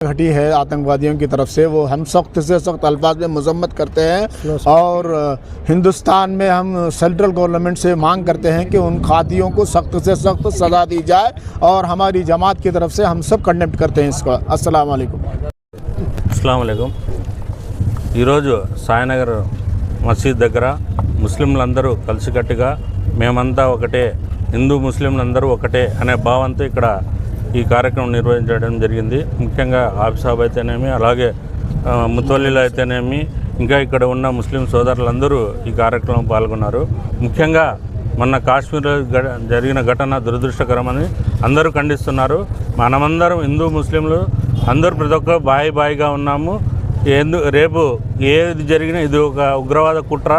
घटी है आतंकवादियों की तरफ से, वो हम सख्त से सख्त अल्फाज में मजम्मत करते हैं और हिंदुस्तान में हम सेंट्रल गवर्नमेंट से मांग करते हैं कि उन खातियों को सख्त से सख्त सज़ा दी जाए और हमारी जमात की तरफ से हम सब कंडेम करते हैं इसका। अस्सलाम वालेकुम। अस्सलाम वालेकुम। ఈరోజు సాయినగర్ మసీద్ దగ్గర ముస్లింలందరూ కలిసికట్టుగా మేమంతా ఒకటే, హిందూ ముస్లింలందరూ ఒకటే అనే భావంతో ఇక్కడ ఈ కార్యక్రమం నిర్వహించడం జరిగింది. ముఖ్యంగా ఆఫీసాబ్ అయితేనేమి, అలాగే ముతవల్లీలు అయితేనేమి, ఇంకా ఇక్కడ ఉన్న ముస్లిం సోదరులందరూ ఈ కార్యక్రమం పాల్గొన్నారు. ముఖ్యంగా మొన్న కాశ్మీర్లో జరిగిన ఘటన దురదృష్టకరమని అందరూ ఖండిస్తున్నారు. మనమందరం హిందూ ముస్లింలు అందరూ ప్రతి ఒక్క బాయిగా ఉన్నాము. రేపు ఏది జరిగినా ఇది ఒక ఉగ్రవాద కుట్ర.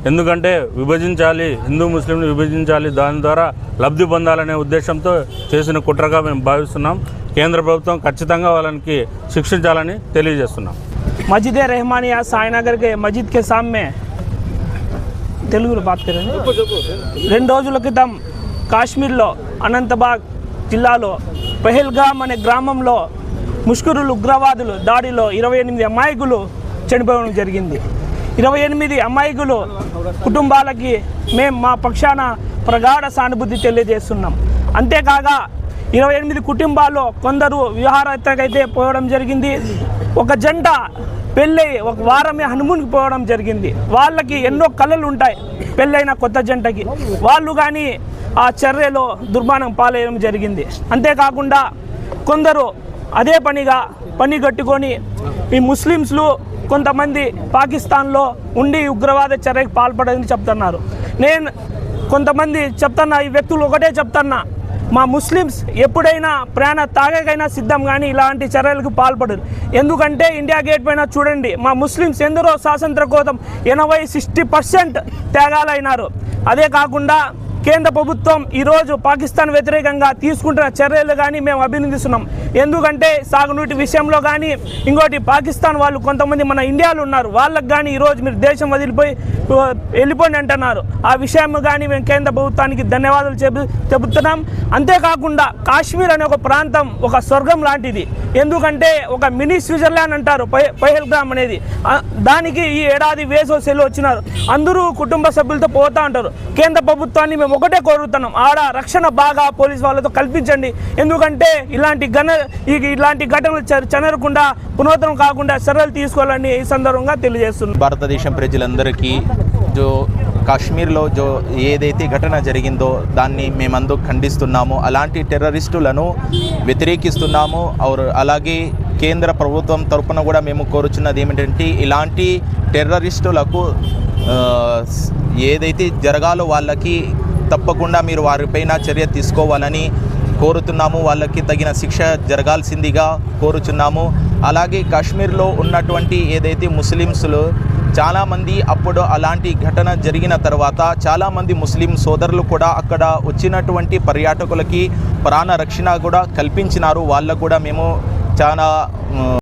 ఎందుకంటే విభజించాలి, హిందూ ముస్లింలు విభజించాలి, దాని ద్వారా లబ్ధి పొందాలనే ఉద్దేశంతో చేసిన కుట్రగా మేము భావిస్తున్నాం. కేంద్ర ప్రభుత్వం ఖచ్చితంగా వాళ్ళకి శిక్షించాలని తెలియజేస్తున్నాం. मस्जिद रहमानिया साईनगर के मस्जिद के सामने తెలుగులో బాత్ కరెండి. 2 రోజుల క్రితం కాశ్మీర్లో అనంతబాగ్ జిల్లాలో పహల్గామ్ అనే గ్రామంలో ముష్కరులు ఉగ్రవాదులు దాడిలో 28 అమాయకులు చనిపోవడం జరిగింది. 28 అమాయకులు కుటుంబాలకి మేము మా పక్షాన ప్రగాఢ సానుభూతి తెలియజేస్తున్నాం. అంతేకాక 28 కుటుంబాల్లో కొందరు విహారయాత్రకైతే పోవడం జరిగింది. ఒక జంట పెళ్ళి ఒక వారమే హనుమూన్కి పోవడం జరిగింది. వాళ్ళకి ఎన్నో కళలు ఉంటాయి పెళ్ళైన కొత్త జంటకి, వాళ్ళు కానీ ఆ చర్యలో దుర్మానం పాలేయడం జరిగింది. అంతేకాకుండా కొందరు అదే పని కట్టుకొని ఈ ముస్లిమ్స్లు కొంతమంది పాకిస్తాన్లో ఉండి ఉగ్రవాద చర్యకు పాల్పడని చెప్తున్నారు. నేను కొంతమంది చెప్తున్నా, ఈ వ్యక్తులు ఒకటే చెప్తున్నా, మా ముస్లిమ్స్ ఎప్పుడైనా ప్రాణ తాగకైనా సిద్ధం, కానీ ఇలాంటి చర్యలకు పాల్పడరు. ఎందుకంటే ఇండియా గేట్ పైన చూడండి, మా ముస్లిమ్స్ ఎందరో స్వాతంత్ర కోసం 60% త్యాగాలైనారు. అదే కాకుండా కేంద్ర ప్రభుత్వం ఈరోజు పాకిస్తాన్ వ్యతిరేకంగా తీసుకుంటున్న చర్యలు కానీ మేము అభినందిస్తున్నాం. ఎందుకంటే సాగునీటి విషయంలో కానీ ఇంకోటి పాకిస్తాన్ వాళ్ళు కొంతమంది మన ఇండియాలో ఉన్నారు, వాళ్ళకు కానీ ఈరోజు మీరు దేశం వదిలిపోయి వెళ్ళిపోండి అంటున్నారు. ఆ విషయం కానీ మేము కేంద్ర ప్రభుత్వానికి ధన్యవాదాలు చెబుతున్నాం. అంతేకాకుండా కాశ్మీర్ అనే ఒక ప్రాంతం ఒక స్వర్గం లాంటిది. ఎందుకంటే ఒక మినీ స్విట్జర్లాండ్ అంటారు పహల్గామ్ అనేది. దానికి ఈ ఏడాది వేసవి సెలవు వచ్చినారు, అందరూ కుటుంబ సభ్యులతో పోతా ఉంటారు. కేంద్ర ప్రభుత్వాన్ని మేము ఒకటే కోరుతున్నాం, ఆడ రక్షణ బాగా పోలీసు వాళ్ళతో కల్పించండి. ఎందుకంటే ఇలాంటి ఘటనలు చెనరకుండా పునరుద్ధరణ కాకుండా చర్యలు తీసుకోవాలని ఈ సందర్భంగా తెలియజేస్తున్నాం. భారతదేశం ప్రజలందరికీ కాశ్మీర్లో ఏదైతే ఘటన జరిగిందో దాన్ని మేమందరూ ఖండిస్తున్నాము. అలాంటి టెర్రరిస్టులను వ్యతిరేకిస్తున్నాము. అలాగే కేంద్ర ప్రభుత్వం తరపున కూడా మేము కోరుచున్నది ఏమిటంటే ఇలాంటి టెర్రరిస్టులకు ఏదైతే జరగాలో వాళ్ళకి తప్పకుండా మీరు వారిపైన చర్య తీసుకోవాలని కోరుతున్నాము. వాళ్ళకి తగిన శిక్ష జరగాల్సిందిగా కోరుచున్నాము. అలాగే కాశ్మీర్లో ఉన్నటువంటి ఏదైతే ముస్లిమ్స్లు చాలామంది అప్పుడు అలాంటి ఘటన జరిగిన తర్వాత చాలామంది ముస్లిం సోదరులు కూడా అక్కడ వచ్చినటువంటి పర్యాటకులకి ప్రాణ రక్షణ కూడా కల్పించినారు. వాళ్ళకు కూడా మేము చాలా